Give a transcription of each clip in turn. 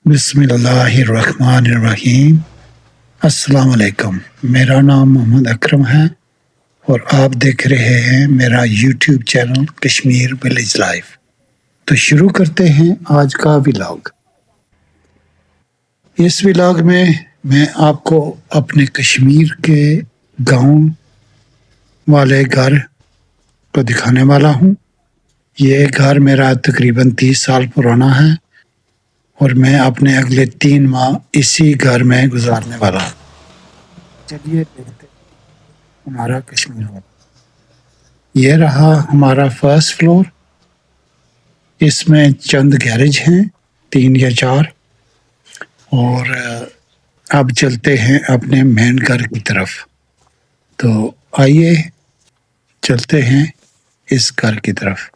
बिस्मिल्लाहिर्रहमानिर्रहीम। अस्सलाम वालेकुम। मेरा नाम मोहम्मद अकरम है और आप देख रहे हैं मेरा YouTube channel Kashmir village life. तो शुरू करते हैं आज का व्लॉग। इस व्लॉग में मैं आपको अपने कश्मीर के गांव वाले घर को दिखाने वाला हूं। ये घर मेरा तकरीबन 30 साल पुराना है और मैं अपने अगले 3 माह इसी घर में गुजारने वाला हूँ। चलिए देखते हैं हमारा कश्मीर में। ये रहा हमारा फर्स्ट फ्लोर। इसमें चंद गैरेज हैं, 3 या 4। और अब चलते हैं अपने मेन घर की तरफ। तो आइए चलते हैं इस घर की तरफ।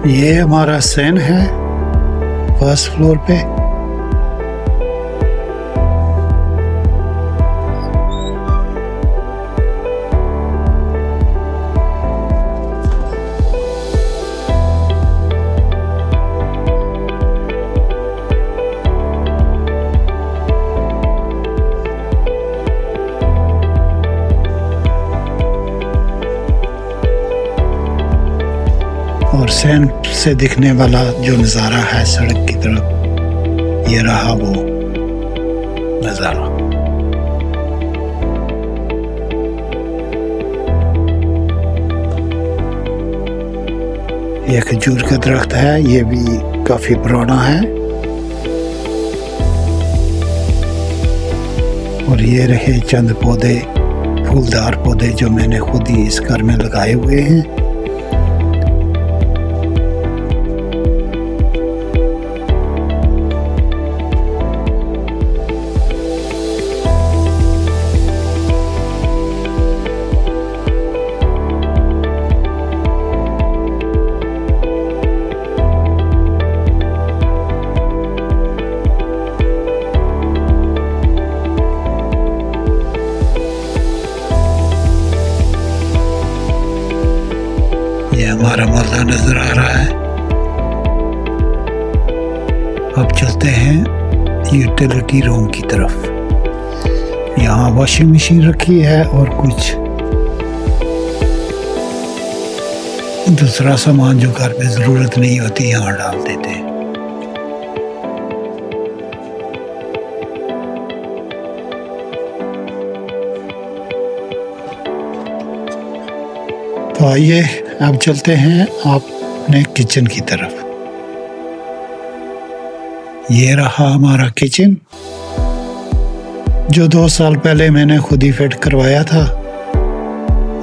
ये हमारा सैन है फर्स्ट फ्लोर पे। और सैन से दिखने वाला जो नज़ारा है सड़क की तरफ, ये रहा वो नज़ारा। ये खजूर का दरख्त है, ये भी काफी पुराना है। और ये रहे चंद पौधे, फूलदार पौधे जो मैंने खुद ही इस घर में लगाए हुए हैं। ये हमारा मोहल्ला नजर आ रहा है। अब चलते हैं यूटिलिटी रूम की तरफ। यहाँ वॉशिंग मशीन रखी है और कुछ दूसरा सामान जो घर में जरूरत नहीं होती यहाँ डाल देते हैं। तो आइए अब चलते हैं अपने किचन की तरफ। ये रहा हमारा किचन जो 2 साल पहले मैंने खुद ही फिट करवाया था।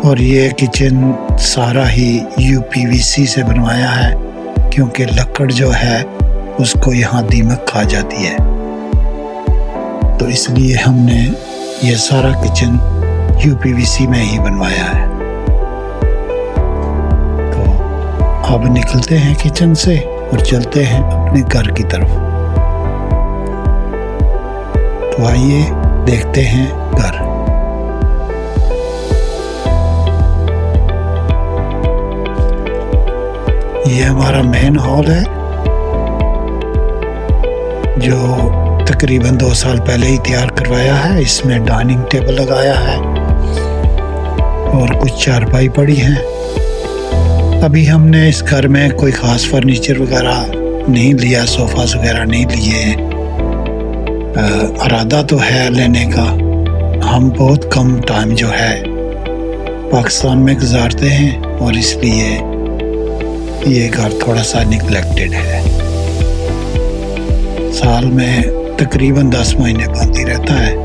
और ये किचन सारा ही यूपीवीसी से बनवाया है क्योंकि लकड़ जो है उसको यहाँ दीमक खा जाती है। तो इसलिए हमने ये सारा किचन यूपीवीसी में ही बनवाया है। अब निकलते हैं किचन से और चलते हैं अपने घर की तरफ। तो आइए देखते हैं घर। ये हमारा मेन हॉल है जो तकरीबन 2 साल पहले ही तैयार करवाया है। इसमें डाइनिंग टेबल लगाया है और कुछ चारपाई पड़ी हैं। अभी हमने इस घर में कोई ख़ास फर्नीचर वगैरह नहीं लिया, सोफ़ास वगैरह नहीं लिए। इरादा तो है लेने का। हम बहुत कम टाइम जो है पाकिस्तान में गुजारते हैं और इसलिए ये घर थोड़ा सा निगलेक्टेड है। साल में तकरीबन 10 महीने बंद ही रहता है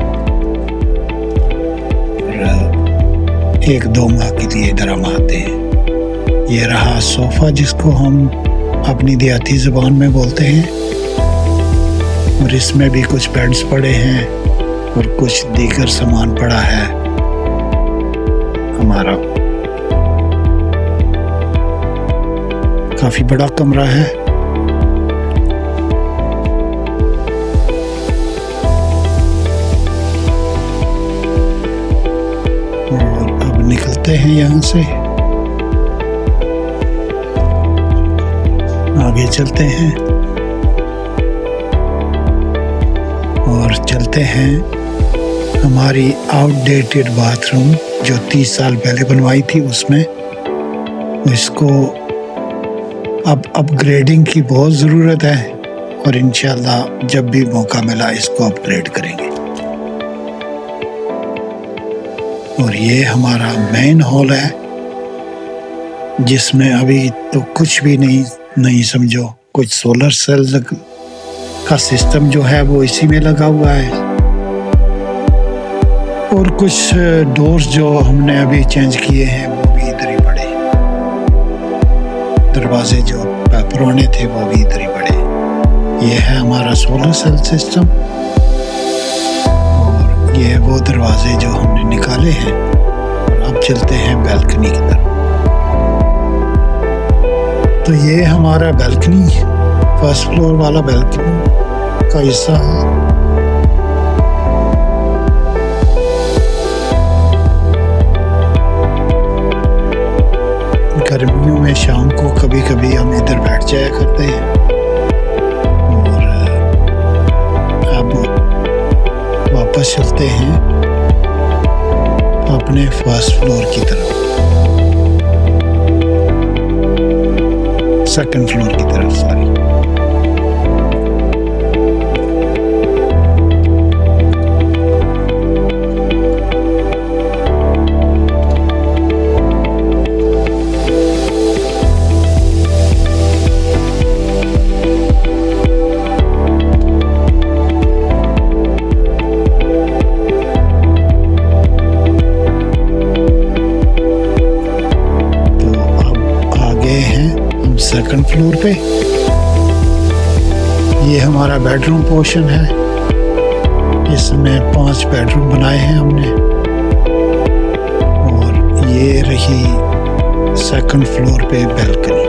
और 1-2 माह के लिए इधर हम आते हैं। ये रहा सोफ़ा जिसको हम अपनी देहाती ज़ुबान में बोलते हैं। और इसमें भी कुछ बेड्स पड़े हैं और कुछ दीगर सामान पड़ा है हमारा। काफी बड़ा कमरा है। और अब निकलते हैं यहाँ से, आगे चलते हैं और चलते हैं हमारी आउटडेटेड बाथरूम जो 30 साल पहले बनवाई थी उसमें। इसको अब अपग्रेडिंग की बहुत ज़रूरत है और इंशाल्लाह जब भी मौका मिला इसको अपग्रेड करेंगे। और ये हमारा मेन हॉल है जिसमें अभी तो कुछ भी नहीं समझो, कुछ सोलर सेल का सिस्टम जो है वो इसी में लगा हुआ है और कुछ डोर्स जो हमने अभी चेंज किए हैं वो भी इधर ही पड़े, दरवाजे जो पुराने थे वो भी इधर ही पड़े। ये है हमारा सोलर सेल सिस्टम और ये वो दरवाजे जो हमने निकाले हैं। और अब चलते हैं बैल्कनी की तरफ। तो ये हमारा बैल्कनी, फर्स्ट फ्लोर वाला बैल्कनी का हिस्सा है। गर्मियों में शाम को कभी कभी हम इधर बैठ जाया करते हैं। और अब वापस चलते हैं अपने फर्स्ट फ्लोर की तरफ, सेकंड फ्लोर की तरफ, सॉरी। सेकंड फ्लोर पे ये हमारा बेडरूम पोर्शन है। इसमें 5 बेडरूम बनाए हैं हमने और ये रही सेकंड फ्लोर पे बैल्कनी।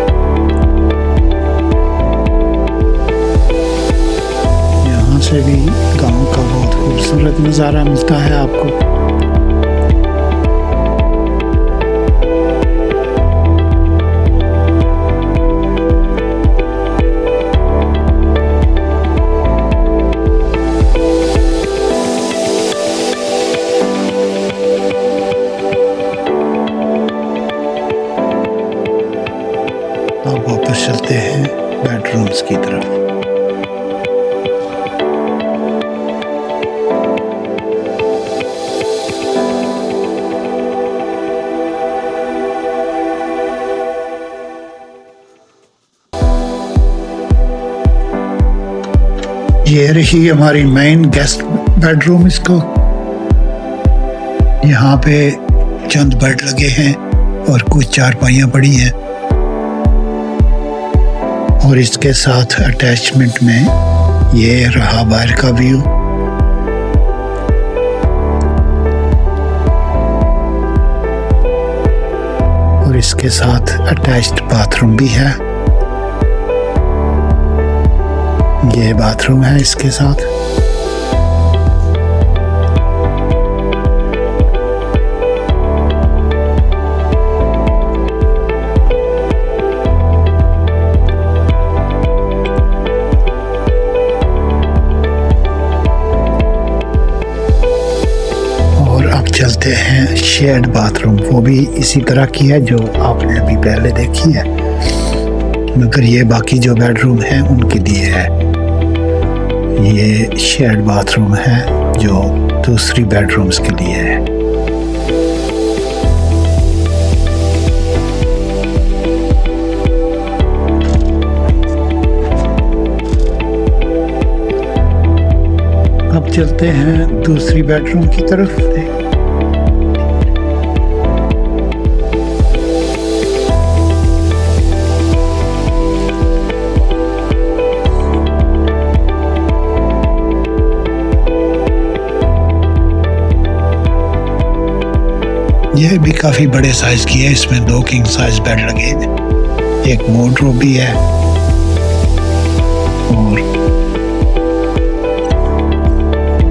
यहाँ से भी गांव का बहुत खूबसूरत नज़ारा मिलता है आपको। अब वापस चलते हैं बेडरूम्स की तरफ। ये रही हमारी मेन गेस्ट बेडरूम। इसको यहाँ पे चंद बेड लगे हैं और कुछ चारपाइयाँ पड़ी हैं और इसके साथ अटैचमेंट में ये रहा बाहर का व्यू। और इसके साथ अटैच्ड बाथरूम भी है। ये बाथरूम है इसके साथ। चलते हैं शेयर्ड बाथरूम। वो भी इसी तरह की है जो आपने अभी पहले देखी है, मगर ये बाकी जो बेडरूम है उनके लिए है। ये शेयर्ड बाथरूम है जो दूसरी बेडरूम्स के लिए है। अब चलते हैं दूसरी बेडरूम की तरफ। यह भी काफ़ी बड़े साइज़ की है। इसमें 2 किंग साइज बेड लगे हैं। एक वार्डरोब भी है और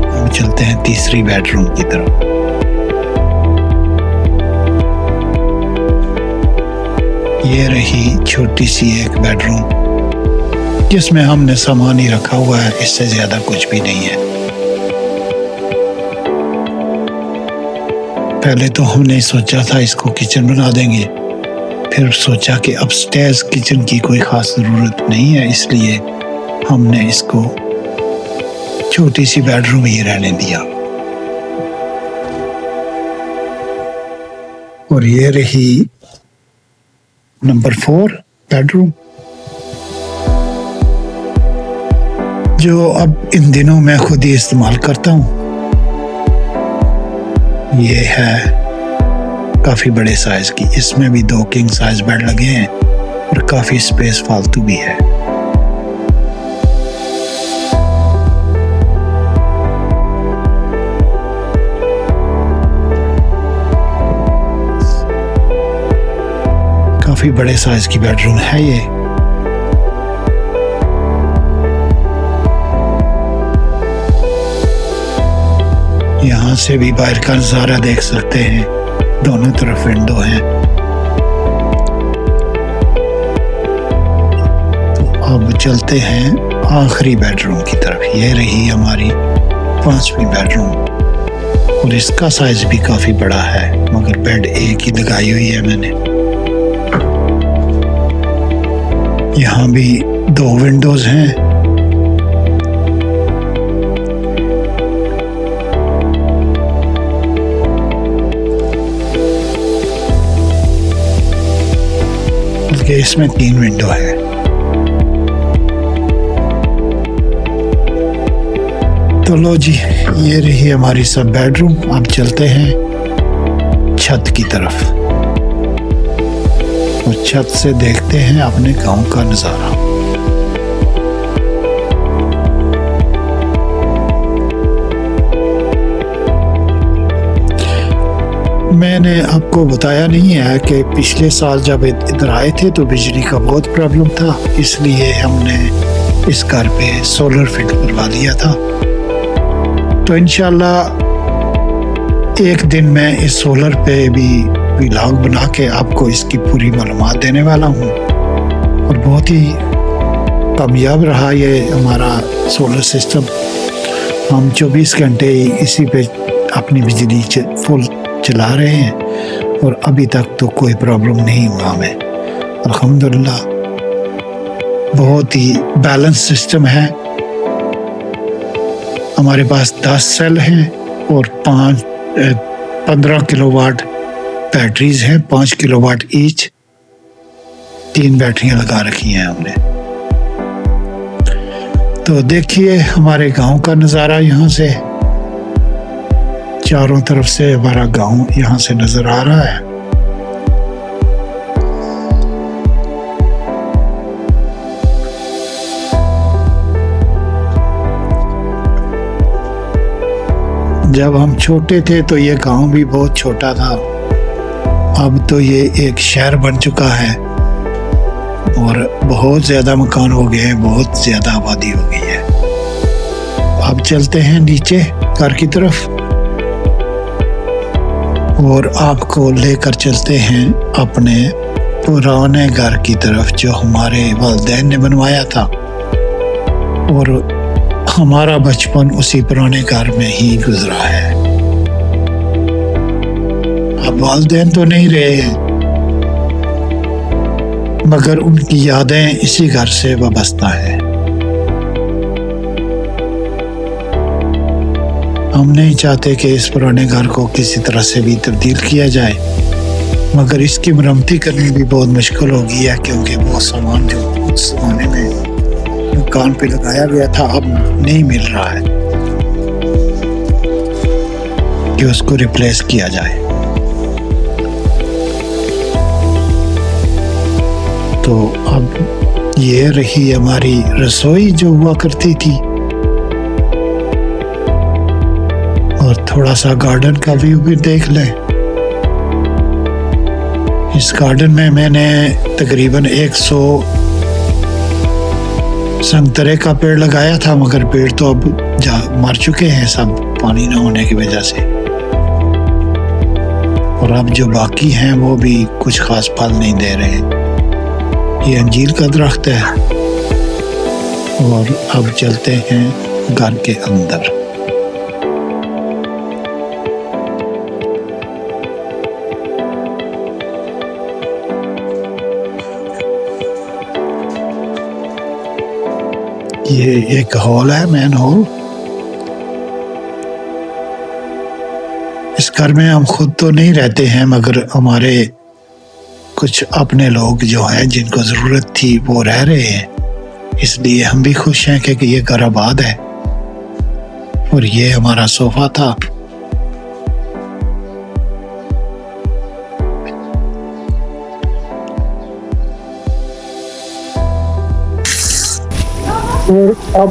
हम चलते हैं तीसरी बेडरूम की तरफ। ये रही छोटी सी एक बेडरूम जिसमें हमने सामान ही रखा हुआ है, इससे ज्यादा कुछ भी नहीं है। पहले तो हमने सोचा था इसको किचन बना देंगे, फिर सोचा कि अपस्टेयर्स किचन की कोई खास ज़रूरत नहीं है, इसलिए हमने इसको छोटी सी बेडरूम ही रहने दिया। और ये रही नंबर 4 बेडरूम, जो अब इन दिनों मैं खुद ही इस्तेमाल करता हूँ। ये है काफ़ी बड़े साइज की, इसमें भी 2 किंग साइज बेड लगे हैं और काफ़ी स्पेस फालतू भी है। काफ़ी बड़े साइज की बेडरूम है ये। यहाँ से भी बाहर का नज़ारा देख सकते हैं, दोनों तरफ विंडो हैं। तो अब चलते हैं आखिरी बेडरूम की तरफ। ये रही हमारी 5वीं बेडरूम और इसका साइज भी काफ़ी बड़ा है, मगर बेड एक ही लगाई हुई है मैंने। यहाँ भी 2 विंडोज हैं। इसमें 3 विंडो है। तो लो जी, ये रही हमारी सब बेडरूम। अब चलते हैं छत की तरफ और छत से देखते हैं अपने गांव का नजारा। मैंने आपको बताया नहीं है कि पिछले साल जब इधर आए थे तो बिजली का बहुत प्रॉब्लम था, इसलिए हमने इस घर पे सोलर फिट करवा लिया था। तो इंशाल्लाह एक दिन मैं इस सोलर पे भी व्लॉग बना के आपको इसकी पूरी मालूमात देने वाला हूँ। और बहुत ही कामयाब रहा ये हमारा सोलर सिस्टम। हम 24 घंटे इसी पे अपनी बिजली फुल चला रहे हैं और अभी तक तो कोई प्रॉब्लम नहीं हुआ हमें, अल्हम्दुलिल्लाह। बहुत ही बैलेंस सिस्टम है। हमारे पास 10 सेल हैं और 15 किलोवाट बैटरीज हैं, 5 किलोवाट ईच। 3 बैटरियां लगा रखी हैं हमने। तो देखिए हमारे गांव का नज़ारा यहाँ से, चारों तरफ से हमारा गांव यहाँ से नजर आ रहा है। जब हम छोटे थे तो ये गांव भी बहुत छोटा था, अब तो ये एक शहर बन चुका है और बहुत ज्यादा मकान हो गए हैं, बहुत ज्यादा आबादी हो गई है। अब चलते हैं नीचे घर की तरफ और आपको लेकर चलते हैं अपने पुराने घर की तरफ जो हमारे वालिदैन ने बनवाया था। और हमारा बचपन उसी पुराने घर में ही गुजरा है। अब वालिदैन तो नहीं रहे हैं, मगर उनकी यादें इसी घर से वाबस्ता है। हम नहीं चाहते कि इस पुराने घर को किसी तरह से भी तब्दील किया जाए, मगर इसकी मरम्मती करनी भी बहुत मुश्किल हो गई है, क्योंकि वो सामान जो उस जमाने में दुकान पे लगाया गया था अब नहीं मिल रहा है कि उसको रिप्लेस किया जाए। तो अब ये रही हमारी रसोई जो हुआ करती थी और थोड़ा सा गार्डन का व्यू भी देख लें। इस गार्डन में मैंने तकरीबन 100 संतरे का पेड़ लगाया था, मगर पेड़ तो अब मर चुके हैं सब पानी न होने की वजह से। और अब जो बाकी हैं वो भी कुछ खास फल नहीं दे रहे हैं। ये अंजीर का दरख्त है। और अब चलते हैं घर के अंदर। ये एक हॉल है, मेन हॉल। इस घर में हम खुद तो नहीं रहते हैं, मगर हमारे कुछ अपने लोग जो हैं जिनको ज़रूरत थी वो रह रहे हैं। इसलिए हम भी खुश हैं कि ये घर आबाद है। और ये हमारा सोफा था। और अब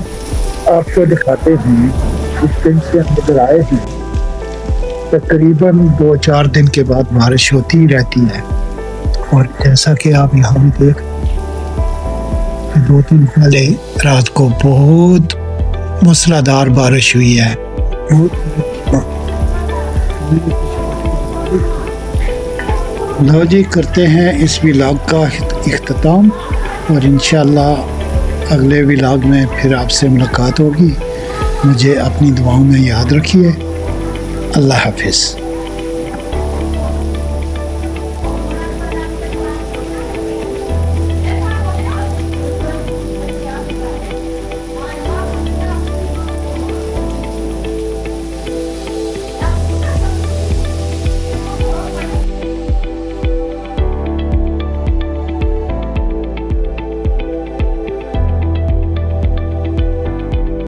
आपको दिखाते हैं इस दिन से हम इधर आए हैं। तकरीबन 2-4 दिन के बाद बारिश होती ही रहती है। और जैसा कि आप यहाँ भी देख, 2 दिन पहले रात को बहुत मूसलाधार बारिश हुई है। लो जी, करते हैं इस व्लॉग का इख्तिताम। और इंशाल्लाह अगले व्लॉग में फिर आपसे मुलाकात होगी। मुझे अपनी दुआओं में याद रखिए। अल्लाह हाफिज़।